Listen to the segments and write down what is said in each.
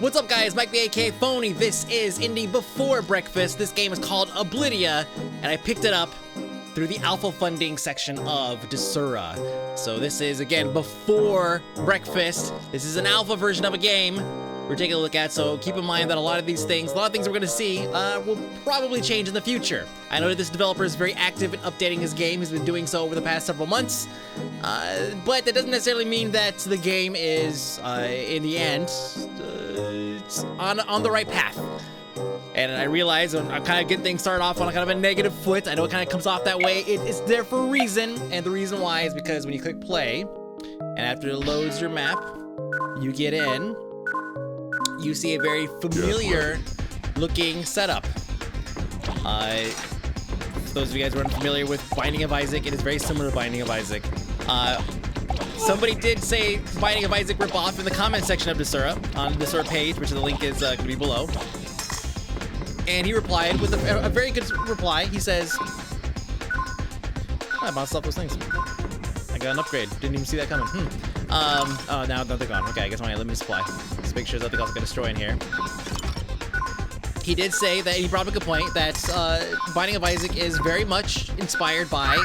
What's up, guys? Mike the aka Phony. This is Indie Before Breakfast. This game is called Obludia, and I picked it up through the alpha funding section of Desura. So this is, again, before breakfast. This is an alpha version of a game we're taking a look at, so keep in mind that a lot of things we're gonna see will probably change in the future. I know that this developer is very active in updating his game. He's been doing so over the past several months, but that doesn't necessarily mean that the game is, in the end, it's on the right path. And I realize I'm kind of getting things started off on a kind of a negative foot. I know it kind of comes off that way. It's there for a reason, and the reason why is because when you click play, and after it loads your map, you get in, you see a very familiar looking setup. For those of you guys who aren't familiar with Binding of Isaac, it is very similar to Binding of Isaac. Somebody did say Binding of Isaac ripoff in the comment section of Desura, on the Desura page, which the link is going to be below. And he replied with a very good reply. He says, I bounced off those things. I got an upgrade. Didn't even see that coming. Oh, now they're gone. Okay, I guess I'm on a limited supply. Let's make sure there's nothing else I can destroy in here. He did say that he brought up a good point that Binding of Isaac is very much inspired by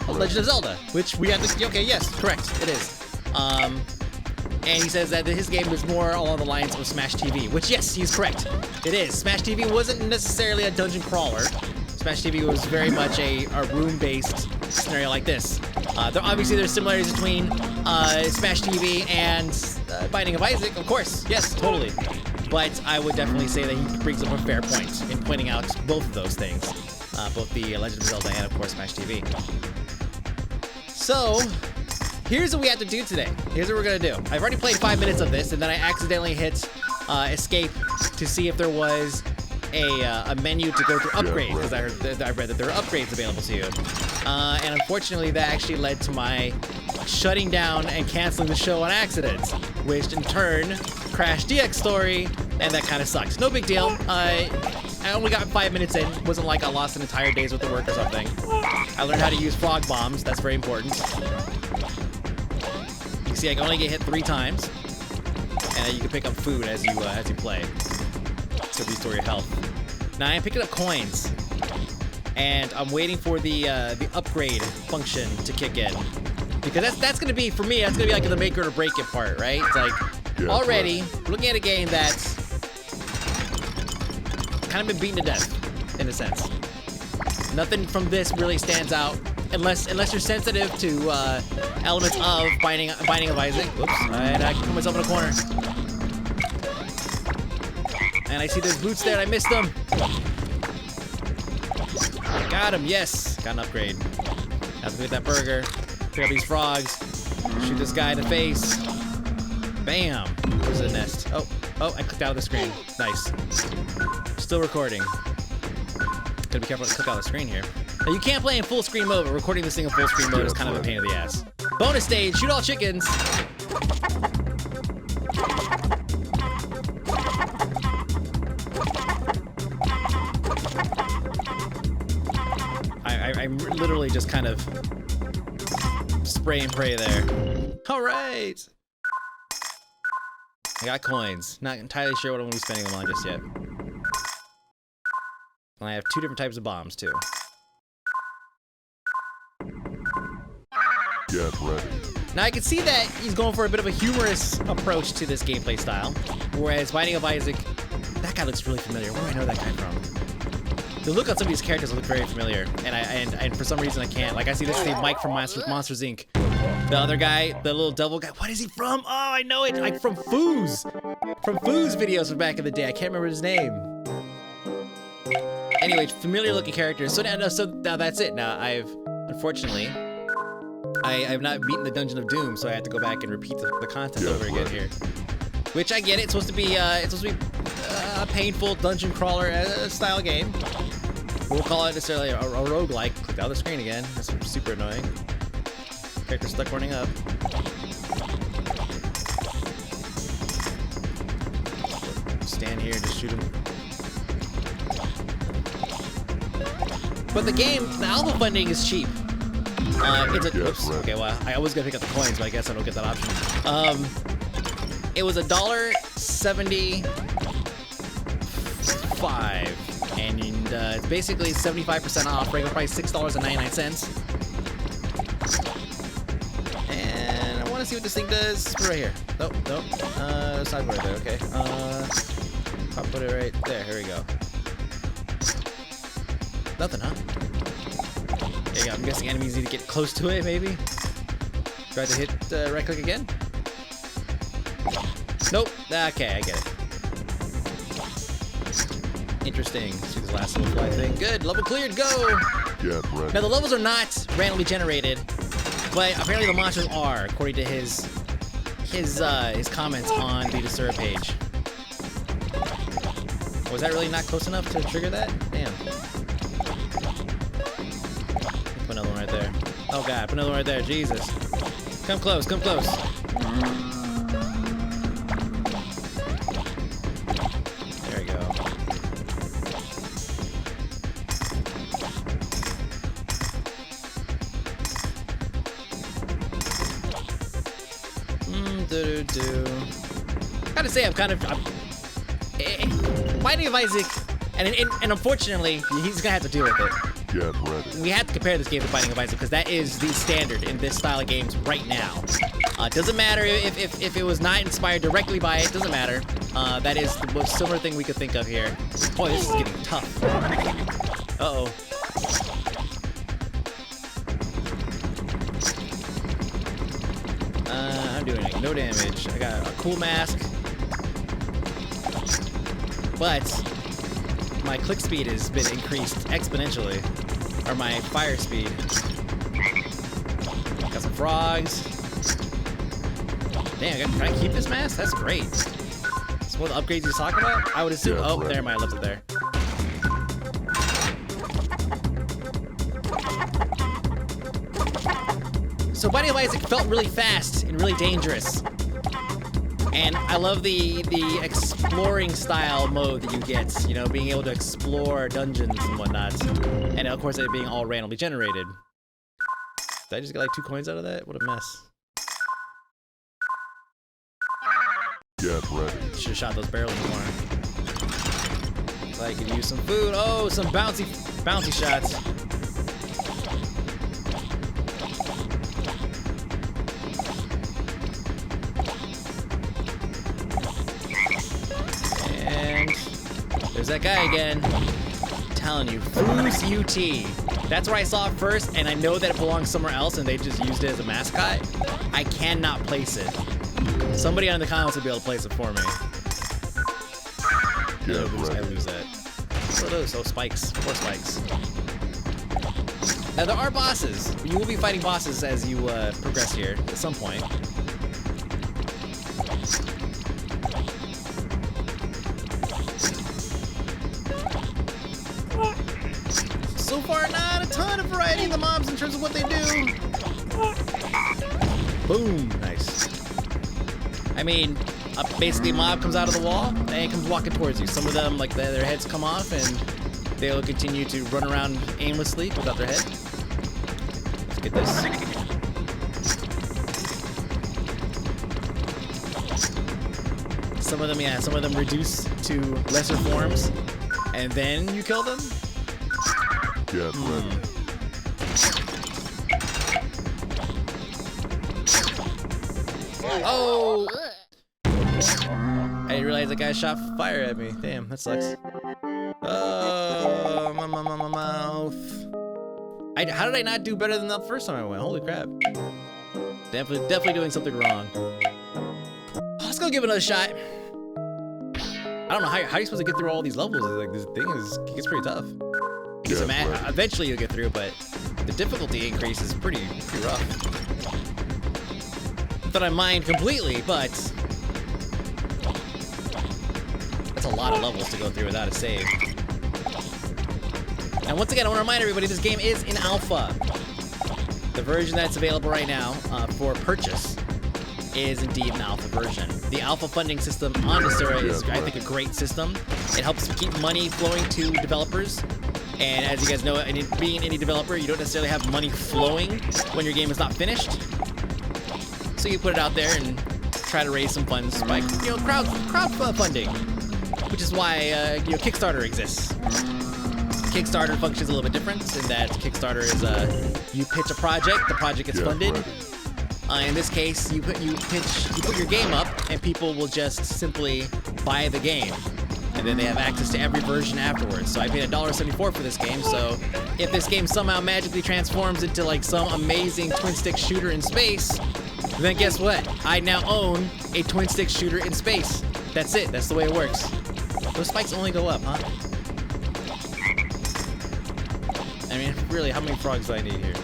Legend of Zelda, which we have to. Okay, yes, correct, it is. And he says that his game is more along the lines of Smash TV, which, yes, he's correct. It is. Smash TV wasn't necessarily a dungeon crawler. Smash TV was very much a room-based scenario like this. Obviously, there's similarities between Smash TV and Binding of Isaac, of course. Yes, totally. But I would definitely say that he brings up a fair point in pointing out both of those things. Both the Legend of Zelda and, of course, Smash TV. So, here's what we have to do today. Here's what we're gonna do. I've already played 5 minutes of this, and then I accidentally hit escape to see if there was a menu to go through upgrades, because I read that there are upgrades available to you. And unfortunately, that actually led to my shutting down and canceling the show on accident, which in turn crashed DX Story, and that kind of sucks. No big deal. I only got 5 minutes in. It wasn't like I lost an entire day's worth of work or something. I learned how to use frog bombs. That's very important. You see, I can only get hit 3 times, and you can pick up food as you play to restore your health. Now I am picking up coins, and I'm waiting for the upgrade function to kick in, because that's gonna be, for me, that's gonna be like the make or break it part, right? It's like already looking at a game that's kind of been beaten to death in a sense. Nothing from this really stands out. Unless you're sensitive to elements of Binding of Isaac. Whoops, and I put myself in a corner. And I see there's boots there, and I missed them. Got him, yes. Got an upgrade. Have to get that burger. Pick up these frogs. Shoot this guy in the face. Bam. There's a nest. Oh, I clicked out of the screen. Nice. Still recording. Gotta be careful to click out of the screen here. Now, you can't play in full screen mode, but recording this thing in full screen mode is kind of a pain in the ass. Bonus stage, shoot all chickens. I'm literally just kind of spray and pray there. All right. I got coins. Not entirely sure what I'm gonna be spending them on just yet. And I have 2 different types of bombs too. Get ready. Now I can see that he's going for a bit of a humorous approach to this gameplay style, whereas Binding of Isaac, that guy looks really familiar. Where do I know that guy from? The look on some of these characters look very familiar, and for some reason I can't. Like I see this is Mike from Monsters Inc. The other guy, the little devil guy, what is he from? Oh, I know it, like from Foos. From Foos videos from back in the day. I can't remember his name. Anyway, familiar looking characters. So now that's it. Now unfortunately, I've not beaten the Dungeon of Doom, so I have to go back and repeat the content over again here. Which I get it. It's supposed to be a painful dungeon crawler style game. We'll call it necessarily a roguelike. Click out of the screen again. That's super annoying. Character stuck running up. Stand here and just shoot him. But the alpha funding is cheap. Oops. Okay, well, I was gonna pick up the coins, but I guess I don't get that option. It was $1.60 $75, and it's basically 75% off. Regular price $6.99. And I want to see what this thing does. Right here. Nope, nope. Side right there. Okay. I'll put it right there. Here we go. Nothing, huh? There you go. I'm guessing enemies need to get close to it, maybe. Try to hit right click again. Nope. Okay, I get it. Interesting. Let's do this last little fly thing. Good. Level cleared. Go. Get ready. Now the levels are not randomly generated, but apparently the monsters are, according to his comments on the Desura page. Was that really not close enough to trigger that? Damn. Put another one right there. Oh god, put another one right there. Jesus. Come close, come close. There we go. Gotta say, Binding of Isaac, and unfortunately, he's gonna have to deal with it. Get ready. We have to compare this game to Binding of Isaac because that is the standard in this style of games right now. Doesn't matter if it was not inspired directly by it. Doesn't matter. That is the most similar thing we could think of here. Boy, this is getting tough. Uh-oh. I'm doing no damage. I got a cool mask. But my click speed has been increased exponentially. Or my fire speed. Got some frogs. Damn, can I keep this mask? That's great. So what the upgrades he's talking about? I would assume. Oh, there, I left it there. So Binding of Isaac felt really fast and really dangerous. And I love the exploring style mode that you get, you know, being able to explore dungeons and whatnot. And of course, it being all randomly generated. Did I just get like 2 coins out of that? What a mess. Get ready. Should have shot those barrels more. So I could use some food. Oh, some bouncy shots. There's that guy again. I'm telling you, Foos UT. That's where I saw it first, and I know that it belongs somewhere else, and they just used it as a mascot. I cannot place it. Somebody on the comments will be able to place it for me. Yeah, I lose that. What are those? Oh, spikes. 4 spikes. Now, there are bosses. You will be fighting bosses as you progress here at some point. So far, not a ton of variety in the mobs in terms of what they do. Boom. Nice. I mean, basically a mob comes out of the wall and comes walking towards you. Some of them, like, their heads come off and they'll continue to run around aimlessly without their head. Let's get this. Some of them reduce to lesser forms, and then you kill them. Get ready. Oh! I didn't realize that guy shot fire at me. Damn, that sucks. Oh, my mouth. How did I not do better than the first time I went? Holy crap. Definitely doing something wrong. Let's go give it another shot. I don't know how are you supposed to get through all these levels? Like, this thing gets pretty tough. Eventually you'll get through, but the difficulty increase is pretty rough. Not that I mind completely, but that's a lot of levels to go through without a save. And once again, I want to remind everybody this game is in alpha. The version that's available right now for purchase is indeed an alpha version. The alpha funding system on Desura is, I think, a great system. It helps keep money flowing to developers. And as you guys know, being an indie developer, you don't necessarily have money flowing when your game is not finished. So you put it out there and try to raise some funds by, crowdfunding, which is why, Kickstarter exists. Kickstarter functions a little bit different in that Kickstarter is, you pitch a project, the project gets funded. In this case, you put your game up, and people will just simply buy the game. And then they have access to every version afterwards. So I paid $1.74 for this game, so if this game somehow magically transforms into like some amazing twin-stick shooter in space, then guess what? I now own a twin-stick shooter in space. That's it, that's the way it works. Those spikes only go up, huh? I mean, really, how many frogs do I need here?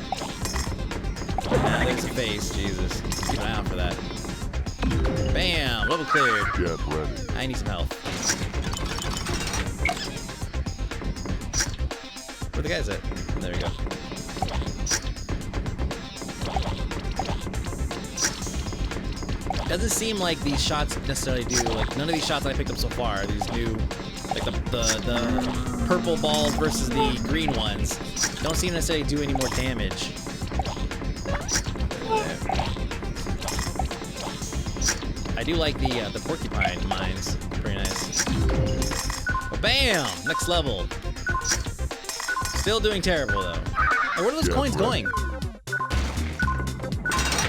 There's a face, Jesus. Keep an eye out for that. Bam, level cleared. Get ready. I need some health. Where the guy's at? There we go. Doesn't seem like these shots necessarily do, like, none of these shots that I picked up so far, these new, like the purple balls versus the green ones, don't seem to necessarily do any more damage. I do like the porcupine mines. Pretty nice. Oh, bam! Next level. Still doing terrible though. Hey, where are those coins going?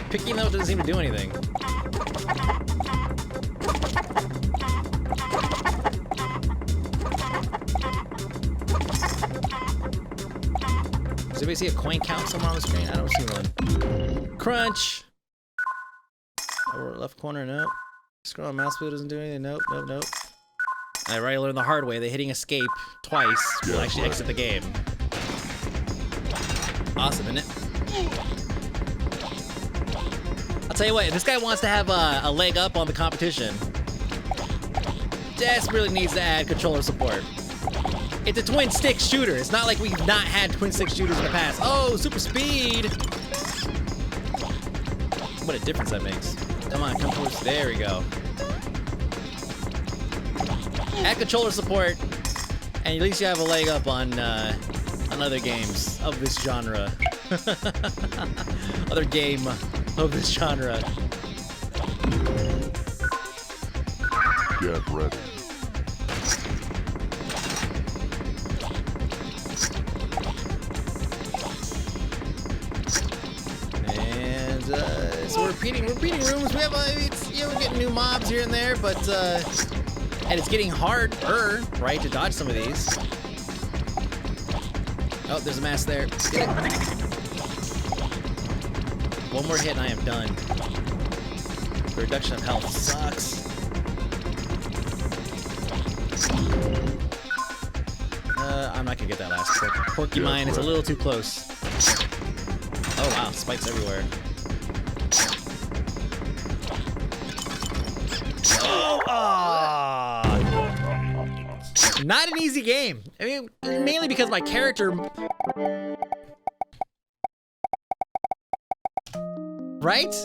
Picking them up doesn't seem to do anything. Does anybody see a coin count somewhere on the screen? I don't see one. Crunch! Over left corner, nope. Scroll on mouse wheel doesn't do anything, nope, nope, nope. I already learned the hard way that hitting escape twice will actually exit the game. Awesome, isn't it? I'll tell you what, if this guy wants to have a leg up on the competition, desperately needs to add controller support. It's a twin-stick shooter. It's not like we've not had twin-stick shooters in the past. Oh, super speed! What a difference that makes. Come on, come close. There we go. Add controller support, and at least you have a leg up on other games of this genre. Other game of this genre. Get ready. And so we're repeating rooms. We have we're getting new mobs here and there, but and it's getting harder, right, to dodge some of these. Oh, there's a mask there. Get it. One more hit and I am done. The reduction of health sucks. I'm not gonna get that last porcupine. It's a little too close. Oh wow, spikes everywhere. Oh! Not an easy game. I mean, mainly because my character... Right?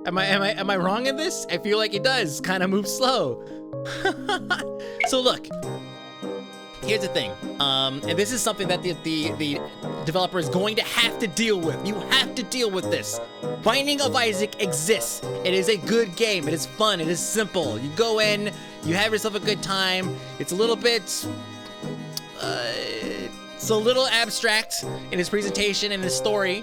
Am I wrong in this? I feel like it does kind of move slow. So look, here's the thing. And this is something that the developer is going to have to deal with. You have to deal with this. Binding of Isaac exists. It is a good game. It is fun. It is simple. You go in, you have yourself a good time. It's a little bit, it's a little abstract in its presentation and its story.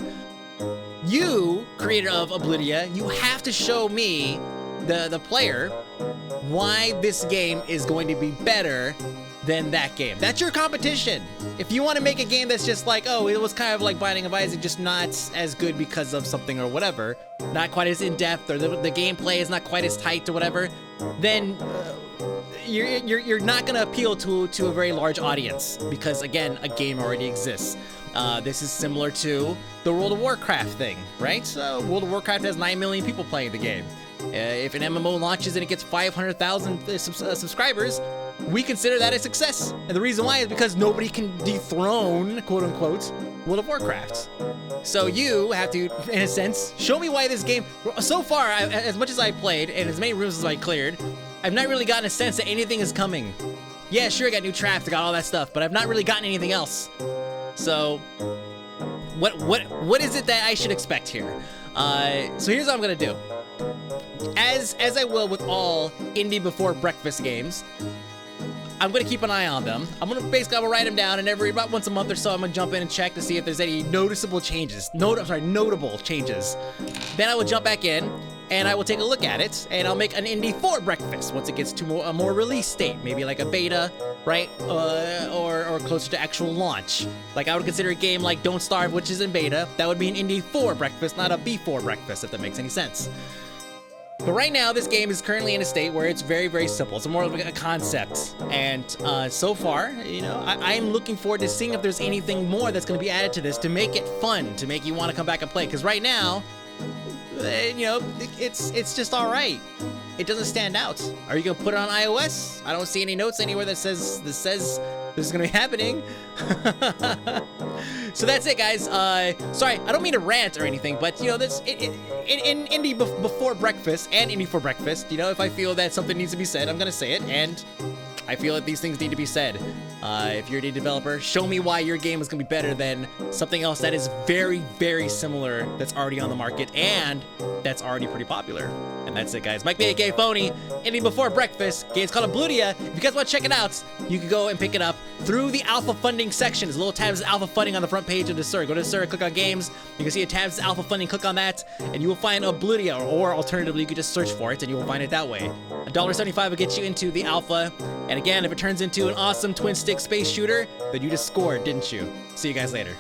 You, creator of Obludia, you have to show me, the player, why this game is going to be better than that game. That's your competition. If you want to make a game that's just like, oh, it was kind of like Binding of Isaac, just not as good because of something or whatever, not quite as in-depth, or the gameplay is not quite as tight or whatever, then you're not going to appeal to a very large audience because, again, a game already exists. This is similar to the World of Warcraft thing, right? World of Warcraft has 9 million people playing the game. If an MMO launches and it gets 500,000 subscribers, we consider that a success. And the reason why is because nobody can dethrone, quote unquote, World of Warcraft. So you have to, in a sense, show me why this game, so far, as much as I played and as many rooms as I cleared, I've not really gotten a sense that anything is coming. Yeah, sure, I got new traps, I got all that stuff, but I've not really gotten anything else. So, what is it that I should expect here? So here's what I'm gonna do. as I will with all indie before breakfast games, I'm gonna keep an eye on them. I'm gonna write them down, and about once a month or so, I'm gonna jump in and check to see if there's any noticeable changes. Notable changes. Then I will jump back in, and I will take a look at it, and I'll make an indie for breakfast once it gets to a more release state, maybe like a beta, right? Or closer to actual launch. Like I would consider a game like Don't Starve, which is in beta. That would be an indie for breakfast, not a before breakfast, if that makes any sense. But right now, this game is currently in a state where it's very, very simple. It's more of a concept. And so far, you know, I'm looking forward to seeing if there's anything more that's going to be added to this to make it fun, to make you want to come back and play. Because right now, you know, it's just all right. It doesn't stand out. Are you going to put it on iOS? I don't see any notes anywhere that says this is going to be happening. So that's it, guys. Sorry, I don't mean to rant or anything, but you know, in Indie Before Breakfast and Indie for Breakfast, you know, if I feel that something needs to be said, I'm gonna say it, and I feel that these things need to be said. If you're a indie developer, show me why your game is gonna be better than something else that is very, very similar, that's already on the market, and that's already pretty popular. And that's it, guys. Mike the aka Phony, Indie Before Breakfast. Game's called Obludia. If you guys want to check it out, you can go and pick it up through the alpha funding section. There's a little tab that says alpha funding on the front page of the Go to Desura, click on games. You can see a tab that says alpha funding. Click on that, and you will find Obludia, or alternatively, you could just search for it, and you will find it that way. $1.75 will get you into the alpha. And again, if it turns into an awesome twin stick space shooter, then you just scored, didn't you? See you guys later.